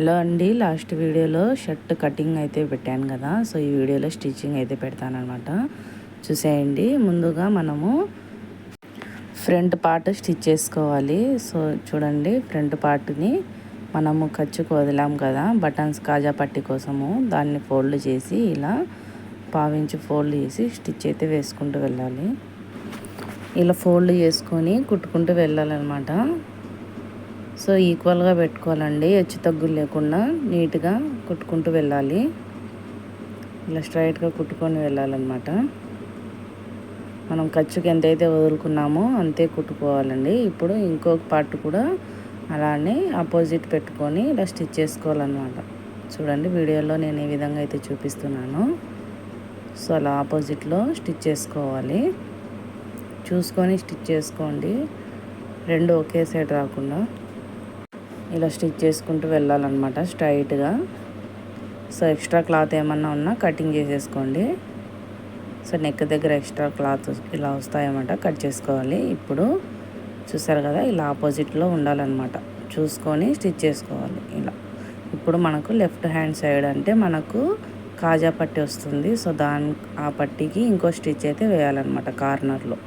Hello అండి, last వీడియోలో shirt cutting అయితే పెట్టాను కదా. సో ఈ వీడియోలో స్టిచ్చింగ్ అయితే పెడతానమాట. చూసేయండి. ముందుగా మనము ఫ్రంట్ పార్ట్ స్టిచ్ చేసుకోవాలి. సో చూడండి, ఫ్రంట్ పార్ట్ని మనము ఖర్చుకు వదిలాం కదా బటన్స్ కాజా పట్టి కోసము, దాన్ని ఫోల్డ్ చేసి ఇలా పావించి ఫోల్డ్ చేసి స్టిచ్ అయితే వేసుకుంటూ వెళ్ళాలి. ఇలా ఫోల్డ్ చేసుకొని కుట్టుకుంటూ వెళ్ళాలన్నమాట. సో ఈక్వల్గా పెట్టుకోవాలండి, హెచ్చు తగ్గులు లేకుండా నీట్గా కుట్టుకుంటూ వెళ్ళాలి. ఇలా స్ట్రైట్గా కుట్టుకొని వెళ్ళాలన్నమాట. మనం ఖర్చుకి ఎంతైతే వదులుకున్నామో అంతే కుట్టుకోవాలండి. ఇప్పుడు ఇంకొక పార్ట్ కూడా అలానే ఆపోజిట్ పెట్టుకొని ఇలా స్టిచ్ చేసుకోవాలన్నమాట. చూడండి, వీడియోలో నేను ఏ విధంగా అయితే చూపిస్తున్నాను. సో అలా ఆపోజిట్లో స్టిచ్ చేసుకోవాలి. చూసుకొని స్టిచ్ చేసుకోండి, రెండు ఒకే సైడ్ రాకుండా ఇలా స్టిచ్ చేసుకుంటూ వెళ్ళాలన్నమాట స్ట్రైట్గా. సో ఎక్స్ట్రా క్లాత్ ఏమన్నా ఉన్నా కటింగ్ చేసేసుకోండి. సో నెక్ దగ్గర ఎక్స్ట్రా క్లాత్ ఇలా వస్తాయన్నమాట, కట్ చేసుకోవాలి. ఇప్పుడు చూసారు కదా, ఇలా ఆపోజిట్లో ఉండాలన్నమాట. చూసుకొని స్టిచ్ చేసుకోవాలి ఇలా. ఇప్పుడు మనకు లెఫ్ట్ హ్యాండ్ సైడ్ అంటే మనకు కాజా పట్టి వస్తుంది. సో ఆ పట్టీకి ఇంకో స్టిచ్ అయితే వేయాలన్నమాట కార్నర్లో.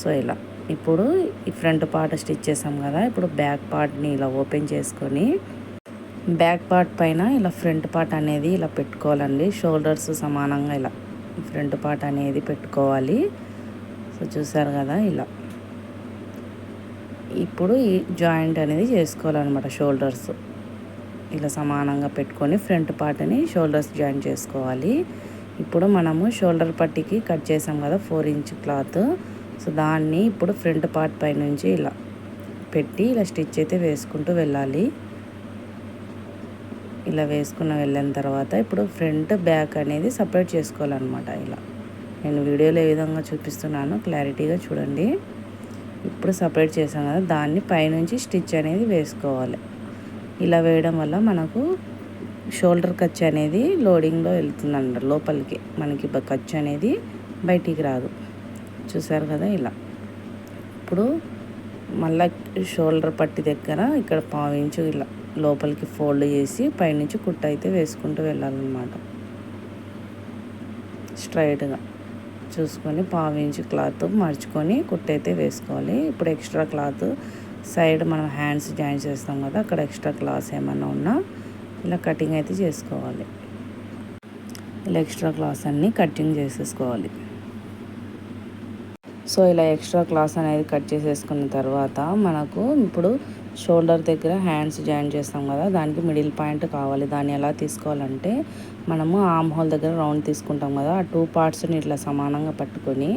సో ఇలా ఇప్పుడు ఈ ఫ్రంట్ పార్ట్ స్టిచ్ చేసాం కదా. ఇప్పుడు బ్యాక్ పార్ట్ని ఇలా ఓపెన్ చేసుకొని బ్యాక్ పార్ట్ పైన ఇలా ఫ్రంట్ పార్ట్ అనేది ఇలా పెట్టుకోవాలండి. షోల్డర్స్ సమానంగా ఇలా ఫ్రంట్ పార్ట్ అనేది పెట్టుకోవాలి. సో చూసారు కదా ఇలా. ఇప్పుడు ఈ జాయింట్ అనేది చేసుకోవాలన్నమాట. షోల్డర్స్ ఇలా సమానంగా పెట్టుకొని ఫ్రంట్ పార్ట్ని షోల్డర్స్ జాయింట్ చేసుకోవాలి. ఇప్పుడు మనము షోల్డర్ పట్టీకి కట్ చేసాం కదా 4 ఇంచ్ క్లాత్. సో దాన్ని ఇప్పుడు ఫ్రంట్ పార్ట్ పై నుంచి ఇలా పెట్టి ఇలా స్టిచ్ అయితే వేసుకుంటూ వెళ్ళాలి. ఇలా వేసుకున్న వెళ్ళిన తర్వాత ఇప్పుడు ఫ్రంట్ బ్యాక్ అనేది సపరేట్ చేసుకోవాలన్నమాట. ఇలా నేను వీడియోలో ఏ విధంగా చూపిస్తున్నానో క్లారిటీగా చూడండి. ఇప్పుడు సపరేట్ చేసాం కదా, దాన్ని పైనుంచి స్టిచ్ అనేది వేసుకోవాలి. ఇలా వేయడం వల్ల మనకు షోల్డర్ ఖర్చు అనేది లోడింగ్లో వెళ్తుందంట లోపలికి, మనకి ఖర్చు అనేది బయటికి రాదు. చూసారు కదా ఇలా. ఇప్పుడు మళ్ళీ షోల్డర్ పట్టి దగ్గర ఇక్కడ పావించు ఇలా లోపలికి ఫోల్డ్ చేసి పైనుంచి కుట్ట అయితే వేసుకుంటూ వెళ్ళాలన్నమాట. స్ట్రైట్గా చూసుకొని పావించి క్లాత్ మర్చుకొని కుట్ట అయితే వేసుకోవాలి. ఇప్పుడు ఎక్స్ట్రా క్లాత్ సైడ్ మనం హ్యాండ్స్ జాయిన్ చేస్తాం కదా, అక్కడ ఎక్స్ట్రా క్లాత్ ఏమన్నా ఉన్నా ఇలా కటింగ్ అయితే చేసుకోవాలి. ఇలా ఎక్స్ట్రా క్లాత్ అన్నీ కటింగ్ చేసేసుకోవాలి. సో ఇలా ఎక్స్ట్రా క్లాత్ అనేది కట్ చేసేసుకున్న తర్వాత మనకు ఇప్పుడు షోల్డర్ దగ్గర హ్యాండ్స్ జాయిన్ చేస్తాం కదా, దానికి మిడిల్ పాయింట్ కావాలి. దాన్ని ఎలా తీసుకోవాలంటే మనము ఆర్మ్ హోల్ దగ్గర రౌండ్ తీసుకుంటాం కదా, ఆ 2 పార్ట్స్ని ఇట్లా సమానంగా పట్టుకొని,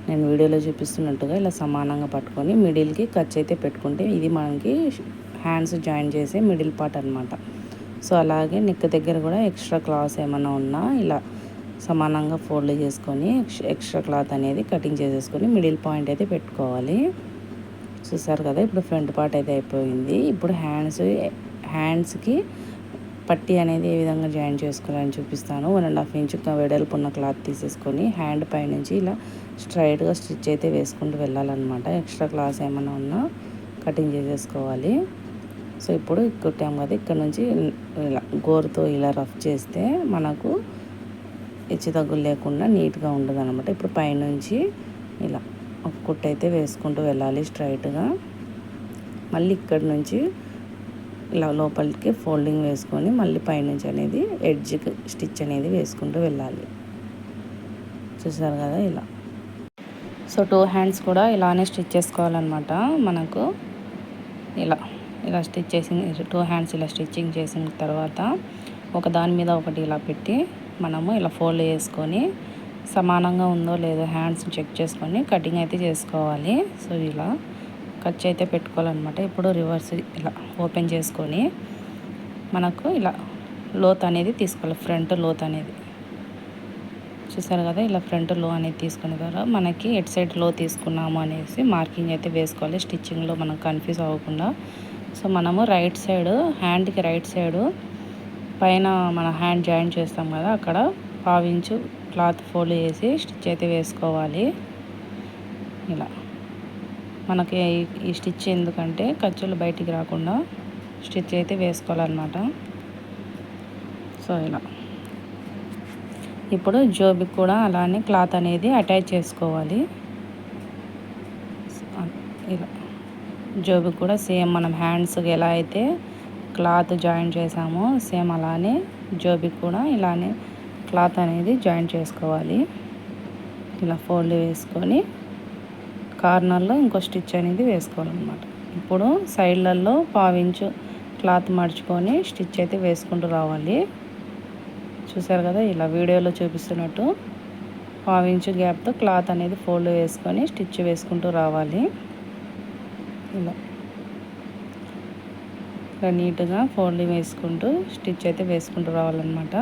నేను వీడియోలో చూపిస్తున్నట్టుగా ఇలా సమానంగా పట్టుకొని మిడిల్కి ఖర్చు అయితే పెట్టుకుంటే ఇది మనకి హ్యాండ్స్ జాయిన్ చేసే మిడిల్ పార్ట్ అనమాట. సో అలాగే నెక్ దగ్గర కూడా ఎక్స్ట్రా క్లాత్ ఏమైనా ఉన్నా ఇలా సమానంగా ఫోల్డ్ చేసుకొని ఎక్స్ట్రా క్లాత్ అనేది కటింగ్ చేసేసుకొని మిడిల్ పాయింట్ అయితే పెట్టుకోవాలి. చూసారు కదా, ఇప్పుడు ఫ్రంట్ పార్ట్ అయితే అయిపోయింది. ఇప్పుడు హ్యాండ్స్కి పట్టీ అనేది ఏ విధంగా జాయిన్ చేసుకోవాలని చూపిస్తాను. 1.5 ఇంచ్ వెడల్పు ఉన్న క్లాత్ తీసేసుకొని హ్యాండ్ పై నుంచి ఇలా స్ట్రైట్గా స్టిచ్ అయితే వేసుకుంటూ వెళ్ళాలన్నమాట. ఎక్స్ట్రా క్లాత్ ఏమైనా ఉన్నా కటింగ్ చేసేసుకోవాలి. సో ఇప్పుడు కుట్టాం కదా, ఇక్కడ నుంచి ఇలా గోరుతో ఇలా రఫ్ చేస్తే మనకు హెచ్చు తగ్గులు లేకుండా నీట్గా ఉంటుంది అనమాట. ఇప్పుడు పైనుంచి ఇలా ఒక కుట్ట అయితే వేసుకుంటూ వెళ్ళాలి స్ట్రైట్గా. మళ్ళీ ఇక్కడ నుంచి ఇలా లోపలికి ఫోల్డింగ్ వేసుకొని మళ్ళీ పైనుంచి అనేది ఎడ్జ్కి స్టిచ్ అనేది వేసుకుంటూ వెళ్ళాలి. చూసారు కదా ఇలా. సో 2 హ్యాండ్స్ కూడా ఇలానే స్టిచ్ చేసుకోవాలన్నమాట. మనకు ఇలా స్టిచ్ చేసి 2 హ్యాండ్స్ ఇలా స్టిచ్చింగ్ చేసిన తర్వాత ఒక దాని మీద ఒకటి ఇలా పెట్టి మనము ఇలా ఫోల్డ్ చేసుకొని సమానంగా ఉందో లేదో హ్యాండ్స్ చెక్ చేసుకొని కటింగ్ అయితే చేసుకోవాలి. సో ఇలా ఖర్చు అయితే పెట్టుకోవాలన్నమాట. ఇప్పుడు రివర్స్ ఇలా ఓపెన్ చేసుకొని మనకు ఇలా లోత్ అనేది తీసుకోవాలి, ఫ్రంట్ లోత్ అనేది. చూసారు కదా, ఇలా ఫ్రంట్ లో అనేది తీసుకున్న తర్వాత మనకి ఎట్ సైడ్ లో తీసుకున్నాము అనేసి మార్కింగ్ అయితే వేసుకోవాలి, స్టిచ్చింగ్లో మనం కన్ఫ్యూజ్ అవ్వకుండా. సో మనము రైట్ సైడ్ హ్యాండ్కి రైట్ సైడు పైన మన హ్యాండ్ జాయిన్ చేస్తాం కదా, అక్కడ 1/2 ఇంచు క్లాత్ ఫోల్డ్ చేసి స్టిచ్ అయితే వేసుకోవాలి. ఇలా మనకి ఈ స్టిచ్ ఎందుకంటే ఖర్చులు బయటికి రాకుండా స్టిచ్ అయితే వేసుకోవాలన్నమాట. సో ఇలా ఇప్పుడు జోబికి కూడా అలానే క్లాత్ అనేది అటాచ్ చేసుకోవాలి. ఇలా జోబికి కూడా సేమ్ మనం హ్యాండ్స్కి ఎలా అయితే క్లాత్ జాయిన్ చేసామో సేమ్ అలానే జోబికి కూడా ఇలానే క్లాత్ అనేది జాయిన్ చేసుకోవాలి. ఇలా ఫోల్డ్ వేసుకొని కార్నర్లో ఇంకో స్టిచ్ అనేది వేసుకోవాలన్నమాట. ఇప్పుడు సైడ్లలో పావించు క్లాత్ మడుచుకొని స్టిచ్ అయితే వేసుకుంటూ రావాలి. చూసారు కదా, ఇలా వీడియోలో చూపిస్తున్నట్టు పావించు గ్యాప్తో క్లాత్ అనేది ఫోల్డ్ వేసుకొని స్టిచ్ వేసుకుంటూ రావాలి. ఇలా నీట్గా ఫోల్డింగ్ వేసుకుంటూ స్టిచ్ అయితే వేసుకుంటూ రావాలన్నమాట.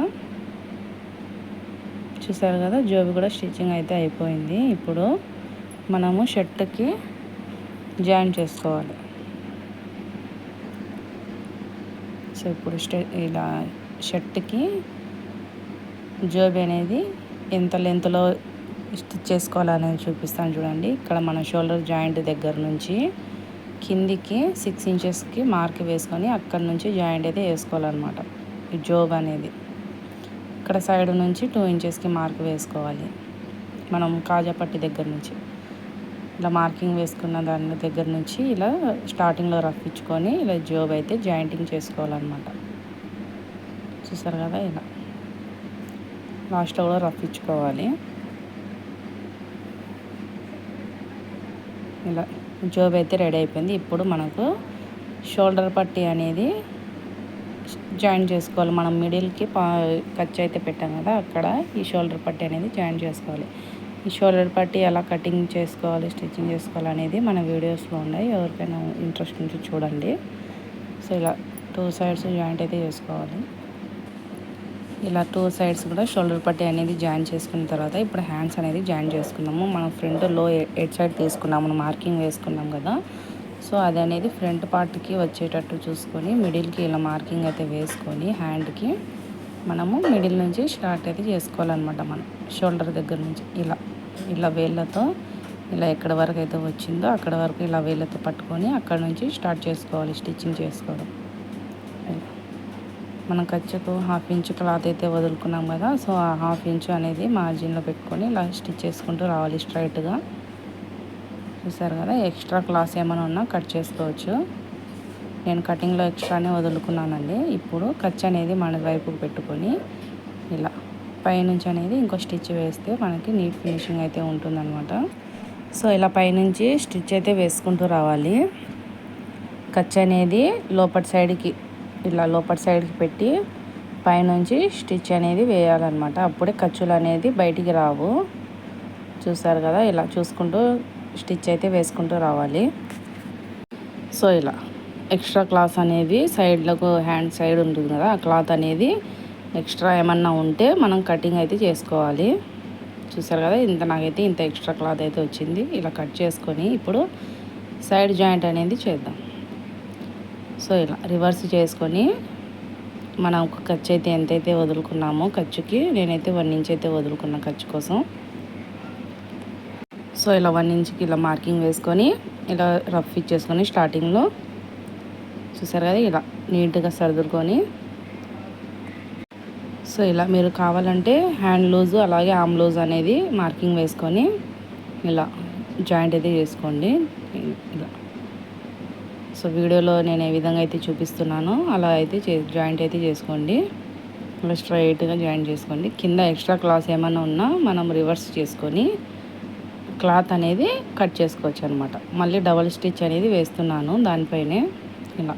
చూసారు కదా, జోబి కూడా స్టిచ్చింగ్ అయితే అయిపోయింది. ఇప్పుడు మనము షర్ట్కి జాయిన్ చేసుకోవాలి. సో ఇప్పుడు ఇలా షర్ట్కి జోబి అనేది ఎంత లెంత్లో స్టిచ్ చేసుకోవాలనేది చూపిస్తాను చూడండి. ఇక్కడ మన షోల్డర్ జాయింట్ దగ్గర నుంచి కిందికి 6 ఇంచెస్కి మార్క్ వేసుకొని అక్కడ నుంచి జాయింట్ అయితే వేసుకోవాలన్నమాట. ఈ జోబ్ అనేది ఇక్కడ సైడ్ నుంచి 2 ఇంచెస్కి మార్క్ వేసుకోవాలి. మనం కాజాపట్టి దగ్గర నుంచి ఇలా మార్కింగ్ వేసుకున్న దాని దగ్గర నుంచి ఇలా స్టార్టింగ్లో రఫ్ ఇచ్చుకొని ఇలా జోబ్ అయితే జాయింటింగ్ చేసుకోవాలన్నమాట. చూసారు కదా, ఇలా లాస్ట్లో కూడా రఫ్ ఇచ్చుకోవాలి. ఇలా జోబ్ అయితే రెడీ అయిపోయింది. ఇప్పుడు మనకు షోల్డర్ పట్టీ అనేది జాయిన్ చేసుకోవాలి. మనం మిడిల్కి ఖర్చు అయితే పెట్టాం కదా, అక్కడ ఈ షోల్డర్ పట్టీ అనేది జాయిన్ చేసుకోవాలి. ఈ షోల్డర్ పట్టీ ఎలా కటింగ్ చేసుకోవాలి, స్టిచ్చింగ్ చేసుకోవాలి అనేది మన వీడియోస్లో ఉన్నాయి. ఎవరికైనా ఇంట్రెస్ట్ ఉంటే చూడండి. సో ఇలా 2 సైడ్స్ జాయింట్ అయితే చేసుకోవాలి. ఇలా 2 సైడ్స్ కూడా షోల్డర్ పట్టీ అనేది జాయిన్ చేసుకున్న తర్వాత ఇప్పుడు హ్యాండ్స్ అనేది జాయిన్ చేసుకున్నాము. మనం ఫ్రంట్ లో ఎడ్ సైడ్ తీసుకున్నాము, మార్కింగ్ వేసుకున్నాం కదా. సో అది అనేది ఫ్రంట్ పార్ట్కి వచ్చేటట్టు చూసుకొని మిడిల్కి ఇలా మార్కింగ్ అయితే వేసుకొని హ్యాండ్కి మనము మిడిల్ నుంచి స్టార్ట్ అయితే చేసుకోవాలన్నమాట. మనం షోల్డర్ దగ్గర నుంచి ఇలా వేళ్ళతో ఇలా ఎక్కడ వరకు అయితే వచ్చిందో అక్కడ వరకు ఇలా వేళ్ళతో పట్టుకొని అక్కడ నుంచి స్టార్ట్ చేసుకోవాలి స్టిచ్చింగ్ చేసుకోవడం. మనం ఖర్చుకు 1/2 ఇంచు క్లాత్ అయితే వదులుకున్నాం కదా. సో ఆ 1/2 ఇంచు అనేది మార్జిన్లో పెట్టుకొని ఇలా స్టిచ్ చేసుకుంటూ రావాలి స్ట్రైట్గా. చూసారు కదా, ఎక్స్ట్రా క్లాత్ ఏమైనా ఉన్నా కట్ చేసుకోవచ్చు. నేను కటింగ్లో ఎక్స్ట్రానే వదులుకున్నానండి. ఇప్పుడు ఖర్చు అనేది మన వైపుకు పెట్టుకొని ఇలా పైనుంచి అనేది ఇంకో స్టిచ్ వేస్తే మనకి నీట్ ఫినిషింగ్ అయితే ఉంటుందన్నమాట. సో ఇలా పైనుంచి స్టిచ్ అయితే వేసుకుంటూ రావాలి. ఖర్చు అనేది లోపటి సైడ్కి పెట్టి పైనుంచి స్టిచ్ అనేది వేయాలన్నమాట. అప్పుడే ఖర్చులు అనేది బయటికి రావు. చూసారు కదా, ఇలా చూసుకుంటూ స్టిచ్ అయితే వేసుకుంటూ రావాలి. సో ఇలా ఎక్స్ట్రా క్లాత్ అనేది సైడ్లకు హ్యాండ్ సైడ్ ఉంటుంది కదా, ఆ క్లాత్ అనేది ఎక్స్ట్రా ఏమన్నా ఉంటే మనం కటింగ్ అయితే చేసుకోవాలి. చూసారు కదా, నాకైతే ఇంత ఎక్స్ట్రా క్లాత్ అయితే వచ్చింది. ఇలా కట్ చేసుకొని ఇప్పుడు సైడ్ జాయింట్ అనేది చేద్దాం. సో ఇలా రివర్స్ చేసుకొని మనం ఒక ఖర్చు అయితే ఎంతైతే వదులుకున్నామో ఖర్చుకి నేనైతే 1 ఇంచ్ అయితే వదులుకున్నా ఖర్చు కోసం. సో ఇలా 1 ఇంచ్కి ఇలా మార్కింగ్ వేసుకొని ఇలా రఫ్ ఇచ్చేసుకొని స్టార్టింగ్లో చూసారు కదా, ఇలా నీట్గా సర్దుకొని సో ఇలా మీరు కావాలంటే హ్యాండ్ లూజు అలాగే ఆర్మ్ లూజ్ అనేది మార్కింగ్ వేసుకొని ఇలా జాయింట్ అయితే చేసుకోండి. ఇలా సో వీడియోలో నేను ఏ విధంగా అయితే చూపిస్తున్నానో అలా అయితే జాయింట్ అయితే చేసుకోండి. ఇలా స్ట్రైట్గా జాయింట్ చేసుకోండి. కింద ఎక్స్ట్రా క్లాత్ ఏమైనా ఉన్నా మనం రివర్స్ చేసుకొని క్లాత్ అనేది కట్ చేసుకోవచ్చు అనమాట. మళ్ళీ డబల్ స్టిచ్ అనేది వేస్తున్నాను దానిపైనే. ఇలా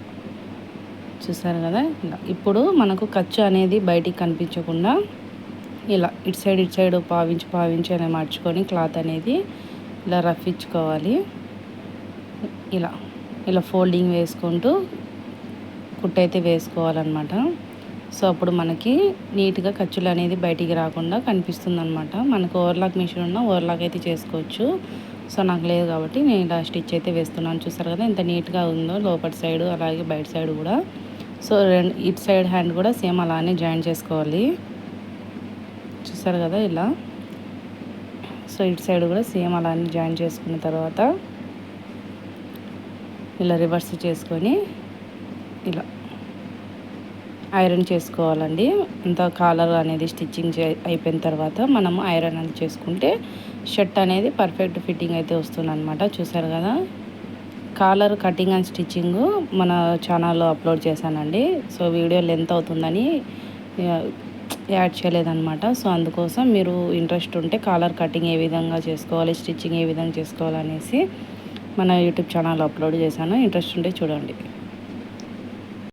చూసారు కదా, ఇలా ఇప్పుడు మనకు ఖర్చు అనేది బయటికి కనిపించకుండా ఇలా ఇటు సైడ్ పావించి అనేది మార్చుకొని క్లాత్ అనేది ఇలా రఫ్ ఇచ్చుకోవాలి. ఇలా ఫోల్డింగ్ వేసుకుంటూ కుట్టయితే వేసుకోవాలన్నమాట. సో అప్పుడు మనకి నీట్గా ఖర్చులు అనేది బయటికి రాకుండా కనిపిస్తుంది అనమాట. మనకు ఓవర్లాక్ మిషన్ ఉన్నా ఓవర్లాక్ అయితే చేసుకోవచ్చు. సో నాకు లేదు కాబట్టి నేను ఇలా స్టిచ్ అయితే వేస్తున్నాను. చూసారు కదా ఎంత నీట్గా ఉందో లోపటి సైడ్ అలాగే బయట సైడ్ కూడా. సో ఇటు సైడ్ హ్యాండ్ కూడా సేమ్ అలానే జాయిన్ చేసుకోవాలి. చూసారు కదా ఇలా. సో ఇటు సైడ్ కూడా సేమ్ అలానే జాయిన్ చేసుకున్న తర్వాత ఇలా రివర్స్ చేసుకొని ఇలా ఐరన్ చేసుకోవాలండి. అంతా కాలర్ అనేది స్టిచ్చింగ్ అయిపోయిన తర్వాత మనము ఐరన్ అనేది చేసుకుంటే షర్ట్ అనేది పర్ఫెక్ట్ ఫిట్టింగ్ అయితే వస్తుందన్నమాట. చూసారు కదా, కాలర్ కటింగ్ అండ్ స్టిచ్చింగ్ మన ఛానల్లో అప్లోడ్ చేశానండి. సో వీడియో లెంత్ అవుతుందని యాడ్ చేయలేదన్నమాట. సో అందుకోసం మీరు ఇంట్రెస్ట్ ఉంటే కాలర్ కటింగ్ ఏ విధంగా చేసుకోవాలి, స్టిచ్చింగ్ ఏ విధంగా చేసుకోవాలనేసి మన యూట్యూబ్ ఛానల్లో అప్లోడ్ చేశాను. ఇంట్రెస్ట్ ఉంటే చూడండి.